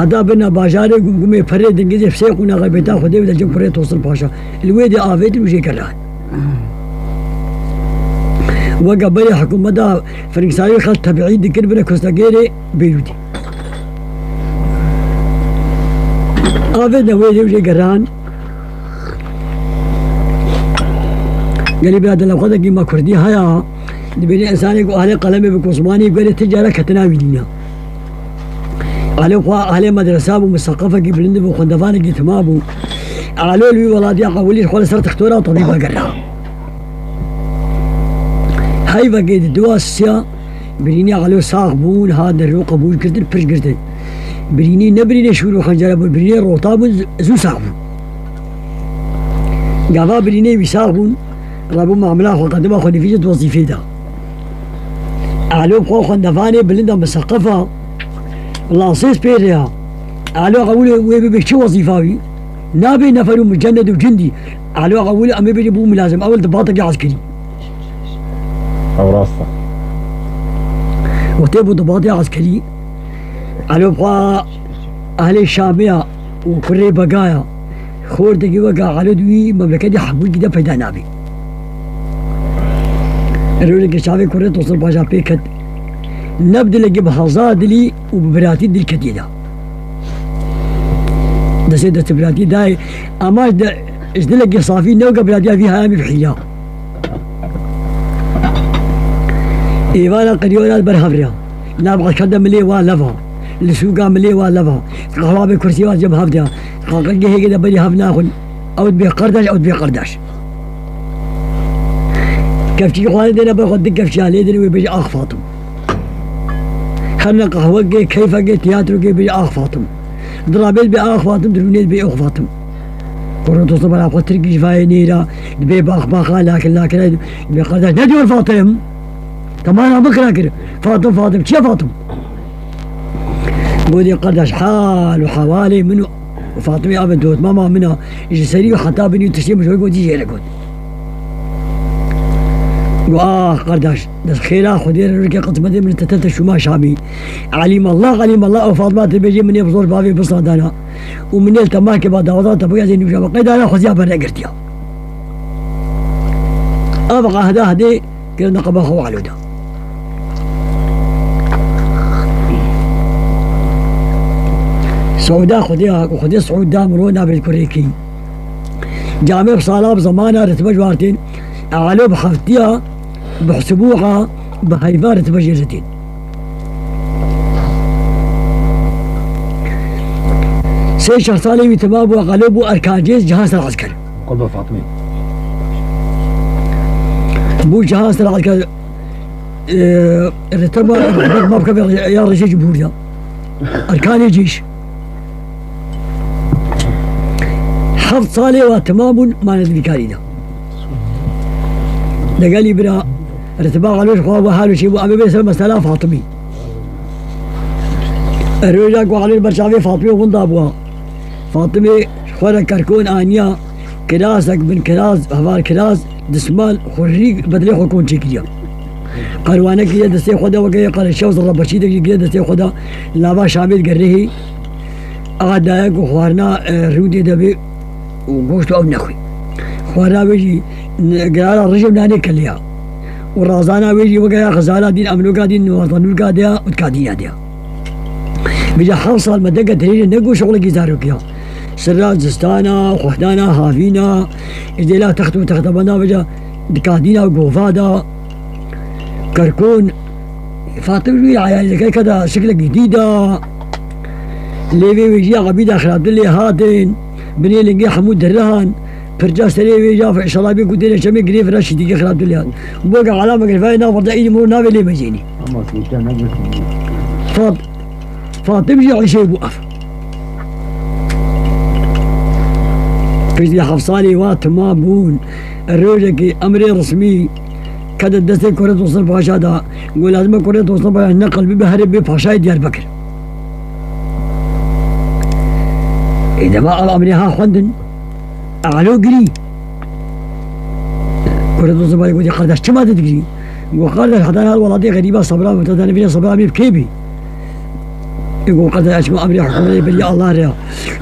حتى بنا باجاري قومي فريد انجزي فسيقونا غيبتا خدي ودا جم فريد توصل باشا الويدي آفيت وجي كرهان وقبل حكومة دا فرنساوي خل تبعي دكر بنا كوستاغيري بيروتي آفيت ويدي وجي كرهان قال لي بلاد لو خذك ما كردي هيا بين انسانك واهل قلمي بكوسماني قال تجاره كتناوي دينا على مدرسة ومثقفة قبل وخندفان تمامو على لي ولادي قولي خلاص صرت اختورها طبيبة قرها هاي بقيت الدواسية بريني على صاغبون هذا الرو قبول كردن برش كردن بريني نبريني شورو خنجرة بريني روطابون زو صاغبون قابا بريني بيصاغبون رابو معاملة وقدمها خنفيجة وظيفة دا على بخو خندفاني بلندا مثقفة لاصيص بيريها على قولي ويبي بيشو وظيفاوي نابي نفر مجند وجندي على قولي امي بيجي بو ملازم اول ضباطك عسكري او راسته وتبو ضباطي عسكري على بقى اهل الشاميه وكري بقايا خور دقي وقع على دوي مملكتي حبول كده فيدا نابي الرولك الشعبي كري توصل باجا بيكت نبدأ لقي بحظات لي وببراتي دي الكتيدة ده سيدة براتي داي أما إجد لقي صافي نوقع براتي فيها آمي بحياة إيوانا قريونا برهفريا نابغى كده ملي والفها لسوقا ملي والفها قهوة بكرسي واجب هفدها قاقل هي كده بري هفناخن أو تبيع قرداش أو تبيع قرداش كفتي خوالي دينا باخد دقة في شالي دينا ويبيجي آخ فاطم خلنا قهوة كيف تياترو بيجي آخ فاطم ضرابيل بآخ فاطم درونيل بآخ فاطم ورنتو صبر أخو تركي شفاية نيرا دبي باخ باخا لكن دبي قرداش نجور فاطم تمام بكرة كده فاطم كيف فاطم بودي قرداش حال وحوالي منو وفاطمة أبد دوت ماما منها يجي سريع حتى بني تسليم شوي قد يجي لك قرداش بس خيرا خدير الركي قد مدي من تتلت شو ما شامي علم الله وفاطمة بيجي من يبزور بابي بصادانا ومن التماك بعد وضعت بقى زي نبجا بقيد انا خذيها برا قرتيها ابقى هدي كنا قبا خو علودا سعودا خذيها سعود دامرونا بالكوريكي جامع بصالة بزمانها رتبة وارتين علو بحفتيها بحسبوها بهيفارة بجيزتين سي شهر صالي تمام وغلبو أركان جيش جهاز العسكر قلب فاطمي بو جهاز العسكر الرتبة ما بكبر يا رجال جمهورية أركان الجيش حفظ صالي وتمام ما ندري كارينا قال لي برا ارتباط على وجه وحاله شيء وابي بيسال مساله فاطمي الرجال وعلى البرشاوي فاطمي وغنضابوها فاطمي خورا كركون انيا كراسك بن كراز هفار كراز دسمال خريق بدلي حكون تشيكيا قروانك يا دستي خدا وقي قال الشوز الرب شيد يا دستي خدا لابا شامل قريه اغداك وخوارنا رودي دبي وقوشتو او نخوي خوارنا بيجي قال الرجل ناني كليا ورازانا بيجي وقيا غزالا دين امنو قادين وطنو قاديا وتكاديا ديا بيجي حوصل المدقة تريد نقو شغل جزارو كيا سرات زستانا وخدانا هافينا إذا لا تختو تختبنا بيجا دكادينا وقوفادا كركون فاطمة عيال كذا شكلها جديدة ليبي بيجي عبيد خراب لي هاتين بني لقي حمود الرهان فرجاس تلي جا في شرابي قلت له شمي قريب راشد دقيقة خراب دليان وبقى علامة قريبا نافر دايني مو نافي لي مجيني فاطمة يجي على شيء بوقف كذا حفصالي وات ما بون الرجل امري رسمي كذا دستي كرة توصل باشا دا قول لازم كرة توصل باشا نقل ببهرب بفاشاي ديار بكر إذا ما أمري ها خندن أعلو قري كرة توصل باشا يقول قرداش كما تدقري وقرداش حتى أنا الولادي غريبة صبرا وتداني فينا صبرا بكيبي يقول قد اسمع امري حكومه بلي الله ريا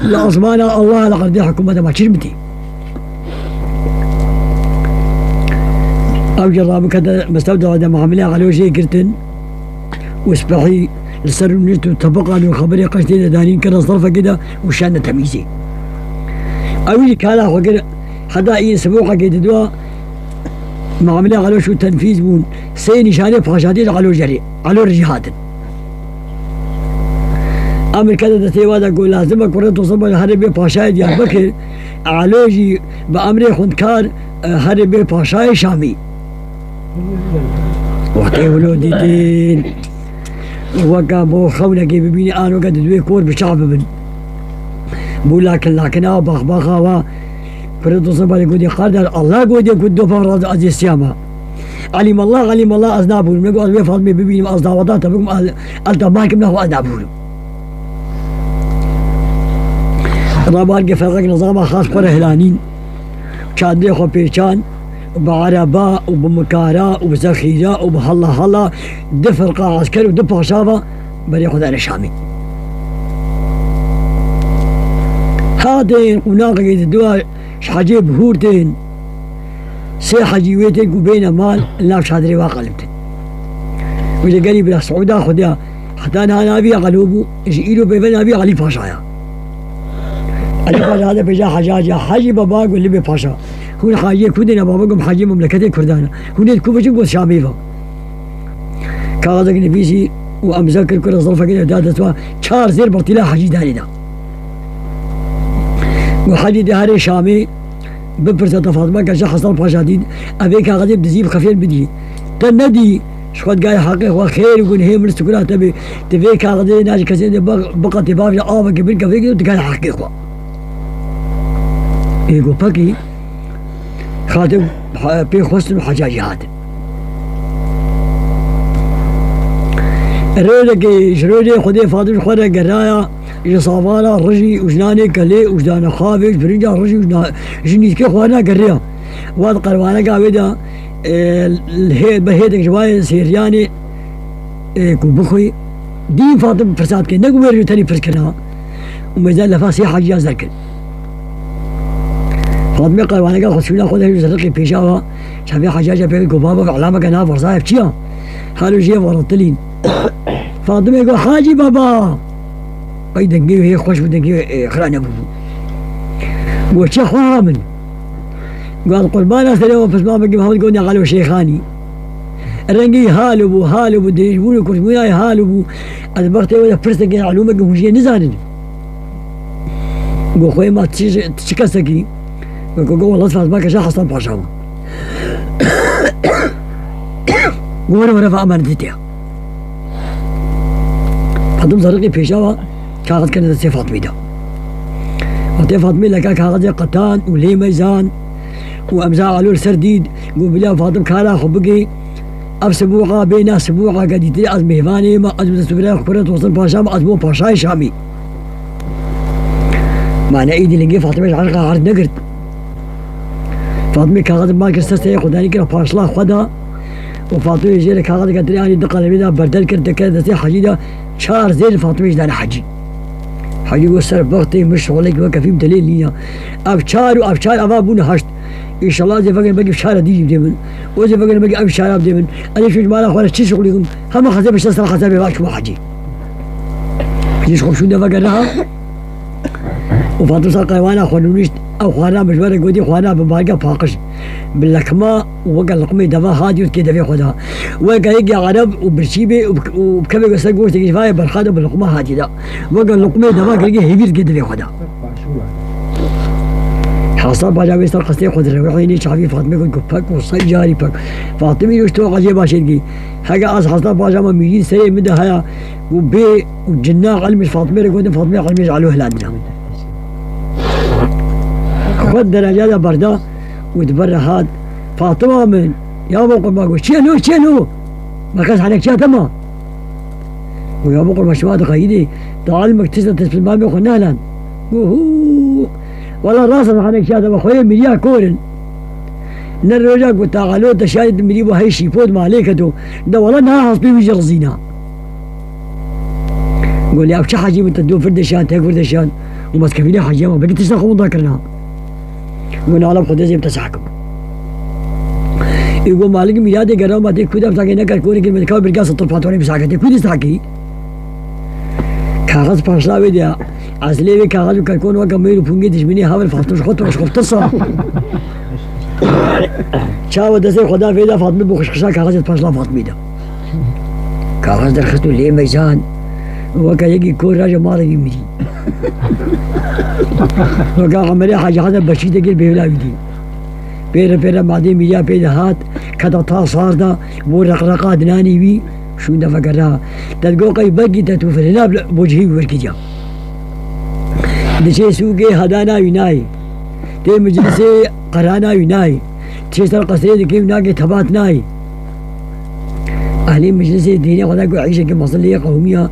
لا اصمانا الله لقد حكومه ما شرمتي او جرب كذا مستودع هذا معامله على وجهي كرتن واسبحي السر نجت تبقى له خبري قشتين دانين كذا صرفه كده وشان تمييزي او كان وقر حدا اي سبوقه كده دوا معامله على شو تنفيذ بون سيني شاني فاشادين على جري على رجهات امر كذا تيوادا اقول لازمك ورد وصبر هربي باشاي ديار بكر علوجي بامري خندكار هربي باشاي شامي وقتي ولودي دين وقا بو خونك ببيني انا قد دوي كور بشعب بن بو لكن باخ باخا فرد وصبر يقول قادر الله قد يقول دفع عزيز السيامة علم الله أذنابه نقول أزوي فاطمة ببيني أصداوضات بكم ألتماكم له أذنابه رابال فرق نظامها خاص قرى هلانين كان ديخو بيشان وبعرباء وبمكاراء وبزخيراء وبهلا دفر قاع عسكري ودفع شافة بريخو ذا الشامي هاتين وناقة الدواء شحاجي بهورتين سي حجيويتين وبين مال لا شادري واقلبتين وإذا قالي بلا سعودة خدها حتى أنا أبي قلوبه إيلو بيبن أبي علي باشايا علي باشا هذا بيجا حجاجة حاجي بابا قول لي باشا هون حاجي كودنا باباكم حاجي مملكة كردانا هون كوفجين قول شاميفا كاغذك نفيسي وأمزاكر كل ظرفة كده دادتوا شار زير برتلا حاجي دانينا وحاجي دهاري شامي ببرزة فاطمة كاشا حصل باشادين أبيك غادي بزيب خفيف بدي تندي شخد قاي حقيق وخير يقول هي من السكرات تبيك غادي ناجي كسين بقى تباب يا آبا قبل كفيك وتقاي حقيقة يقول باكي خاتم بيخوصن حجاجي هذا الرجل شرودي خدي فاطمة خدي قرايا يصافانا رجي وجناني كلي وجدانا خافش برنجا رجي وجنا جنيت كي خوانا قريا واد قروانا قاعدة الهيد بهيدك جواي سيرياني كو بخوي دين فاطمة فرسات كي نقوم يرجو تاني فرسكنا ومازال لفاسي حاجة زركن فاطمة قروانا قاعد خشونا خدها زرقي بيشاوا شافي حجاجة بيقول بابا علامة كنا فرصايف تشيا حالو جيه ورطلين فاطمة يقول حاجي بابا دنقيه هي خوش بدنقيه خلاني ابوه وشي خوها من قال قل ما ناس اليوم بس ما بقي محمد قولنا قالوا شيخاني الرنقي هالبو ديجبوني كرتمونا هالبو البغتي ولا فرسك علومك وجي نزانن قول خوي ما تشكسكي قول والله فاطمة كشا حصل باشاوه قول ورا فأمان ديتيا فاطمة زرقي بيشاوا كاغذ كانت سي فاطمة دا وتي فاطمة لكا كاغذ قطان ولي ميزان وامزاع علو السرديد قول بلا فاطمة كالا خبقي اب سبوعة بينا سبوعة قد يتري از ميفاني ما از بلا خبرت وصل باشا ما ازمو باشاي شامي معنى ايدي لنقي فاطمة عرقها عرض نقرد فاطمة كاغذ ما كرستي خداني كرا باشلا خدا وفاطمة يجي كاغذ قدري اني دقل بيدا بردل كرد كذا سي حجيدا شهر زين فاطمة جدان حجي حجي وسر بغتي مش شغلك وكفي بدليل ليا ابشار ابا بونا هشت ان شاء الله زي فقر بقي بشارة ديجي بديمن وزي فقر بقي ابشار بديمن انا شو جمالا اخوانا شي شغلكم هم خزي بش تصل خزي باش ما حجي يشغل شو ده فقرها وفاطمة صار قيوانا اخوانونيش اخوانا مجبر قودي اخوانا بباقة فاقش باللكمة ووقع لقمي دفا هادي وكذا في خدها وقع يجي عرب وبرشيبي وبكبي قصة قوش تجي فاي برخادة باللقمة هادي دا وقع لقمي دفا يجي هبير كذا في خدها حصل بعد بيستر قصتي خد الروحيني شافي فاطمة يقول كفك وصي جاري فك فاطمة يشتو قجي باشينجي حاجة أص حصل بعد ما 100 سنة من ده وبي وجنا علم فاطمة يقول فاطمة علم علوه هلادنا خد درجات بردا وتبرع هاد فاطمة من يا بقول ما قول شنو ما كاس عليك شيء تمام ويا بقول ما شواد قيدي تعلمك تسلم ما بيخنا لان والله راسا ما عليك شيء تمام خويا مليا كورن نرجع قلت تعالوا تشاهد مريبو هاي شي فود ما عليك ده والله ناس بيجي رزينا يقول لي ابشا حاجي متدو فردشان تاك فردشان وبس كفيلي حاجي ما بقيت تستخدم ذاكرنا يقول على خد زي بتسحكم يقول مالك ميلادي قرام ما تك كده بتاعي نكر كوني كلمة كاو برقاص الطرفاتوني بساكتي كودي ساكي كاغذ باشلا بيديا عزلي كاغذ وكركون وكميل وفنجي تشبيني هاول فاطمه خط وش خفتصه شاو دسي خدا فيدا فاطمه بخشخشا كاغذ باشلا فاطمه ده كاغذ درختو ليه ميزان وكا يجي كل راجل ما رجع يمدي وكا عملي حاجه هذا بشيده قل بيلا يدي بيرا بعدين ميا بيدا هات كذا تا صار ده ورقرقه دناني بي شو ده فكرها تلقوا قي بقي تتوفر هنا بوجهي وركجا دشي سوقي هدانا يناي تي مجلسي قرانا يناي تشتر قصيدة كيف ناقي تبات ناي أهلي مجلسي ديني خدا عيشة كمصلية قومية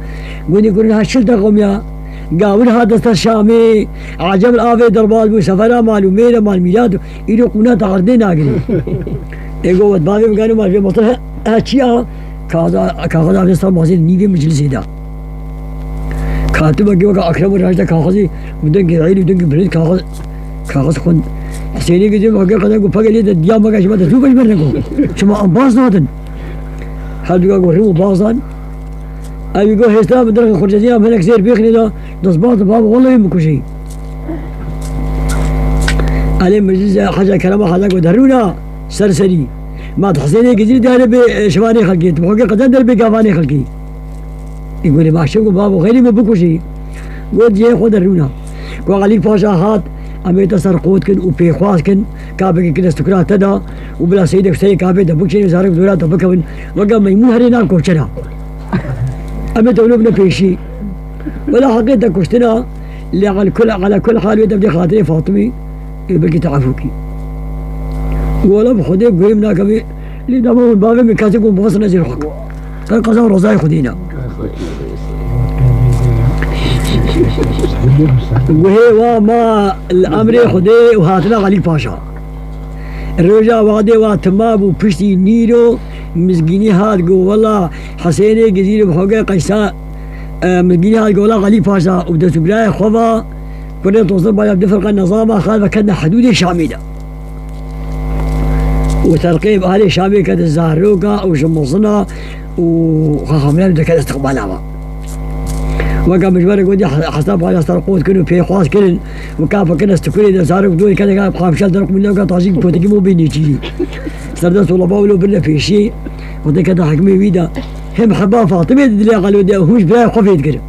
قولي كلها شلطة قومية قاول هذا دستر شامي عجب الآفي دربال بو سفرا مالو ميلا مال ميلاد إلو قونا تغردين ناقري إيقو ودبابي مقانو مال في مصر هاتشيا كاغذ عبد السلام مازن نيفي مجلسي دا كاتب وقا أكرم الراجل كاغذي ودنك عيلي ودنك بريد كاغذ خون حسيني قدي وقا قدر قو فقا ليدا ديام وقا شما تسوف المرنكو شما أنباز نادن هل وقا قرمو بازان أبي قو هستا بدرك خرجتين ملك زير بيخني دا دصباط بابا والله يمكو شي علي مجلس حاجة كلامة حاجة قو دهرونا سرسري ما تحسيني قدر داري بشواني خلقي تبقى قدر داري بقافاني خلقي يقول لي ما شوفوا بابا غيري ما بكو شيء قلت جاي خود الرونا قال عليك باشا هات أمي تسرقوت كن وبيخواس كن كابك كن استكرات تدا وبلا سيدك سيد كابك دبوكشين زارك دورات دبكون وقام ميمون هرينا كوشنا أمي تولوبنا بيشي ولا حقيقة كشتنا اللي على كل حال يدبدي خاطري فاطمي يبقى تعرفوكي ولا بخدي قيمنا كبي اللي دابا من بابي من كاتب بوصل نزل حق كان قزا رزاي خدينا وهي وما الامر خدي وهاتنا علي باشا الرجا وعدي واتماب وبشتي نيرو مسكيني هاد قو والله حسيني جزيرة بحوقي قيساء مسكيني هاد قو والله علي باشا وبدأت بلاي خضا كنا توصل بايا بدفرق النظام خالفة كنا حدود شامية وترقيب أهل شامي كانت الزهروكا وشمصنا وخاملين بدك استقبالها وقام مجبر يقول حساب على استرقوت كانوا في خواص كلن وكافة كنا استكولي دا زهروك دوري كان قام خامشال درق من لوكا تعزيق بوتكي مو بيني تيجي سردت ولا باولو بلا في شيء وذيك هذا حكمي ويدا هم حبا فاطمة اللي قالوا ده هوش بلا خفيت كده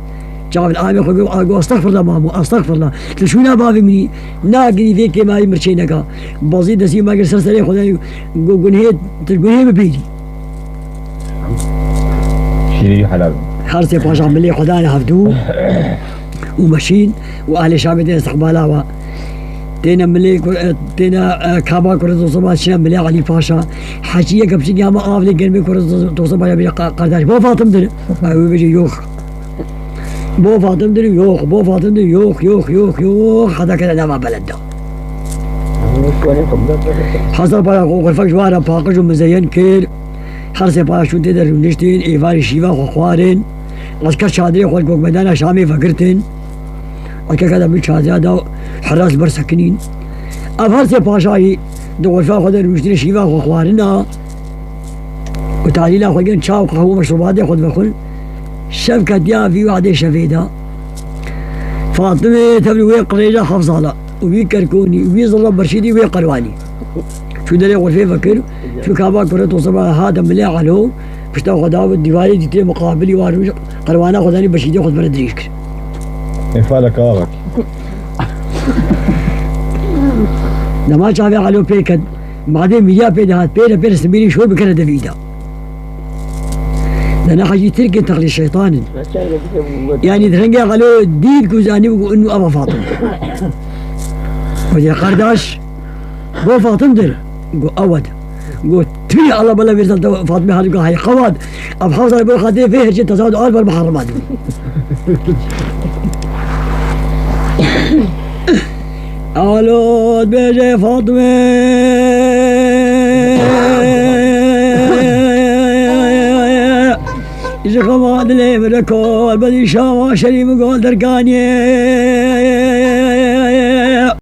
جاب الآن يقول استغفر الله مامو استغفر الله شو نبغى مني ناقني ذيك ما يمرشينك بزيد دسي ما قصر سري خداني قنهيت تقنهي ببيلي شيري حلال حارسي باشا عملي خداني حفدوه ومشين وأهل شعبي استقبالها تينا ملي تينا كابا كرة صباح شنا ملي علي باشا حاجية قبل شيء ما أفضل قلبي كرة صباح يبي قرداش بو فاطم ده أيوة بيجي يوخ بو فاطم ده يوخ بو فاطم ده يوخ يوخ يوخ يوخ هذا كذا نما بلد ده حصل بقى غرفة جوارا باقج ومزين كير حرسي بقى شو تقدر نشتين إيفاري شيفا وخوارين عسكر شادري خلق ميدانا شامي فكرتين عسكر كذا بالشادري ده حراس برسكنين أفرسي باشاي دو غرفة خد نشتين شيفا وخوارنا وتعليلا خلقين شاو قهوة مشروبات خد بخل شبكة يا في واحدة شفيدة فاطمة تبني وين قريجة حفظها وبي كركوني وبي ظلم برشيدي وبي قرواني شو دلي غرفة فكر شو كابا كرة وصبا هذا ملي علو بشتا خداو الديواري دي مقابلي واروج قروانا خداني برشيدي خد برد ريشك انفالك آرك لما شافي علو بيكد بعدين مياه بيدهات بينا سميني شو بكرة دفيدا لأن حاجة تركي تغلي الشيطان يعني ترنجي قالوا دين كوزاني وإنه أبا فاطم وجه قرداش بو فاطم در قو أود قو تبي الله بلا بيرسل فاطمة هذا قو هاي قواد أب حافظ بو خاتي فيه شيء تزاد ألف المحرمات أولود بيجي فاطمة عاشق ما دلي من الكل بدي شاما شريم قول درقاني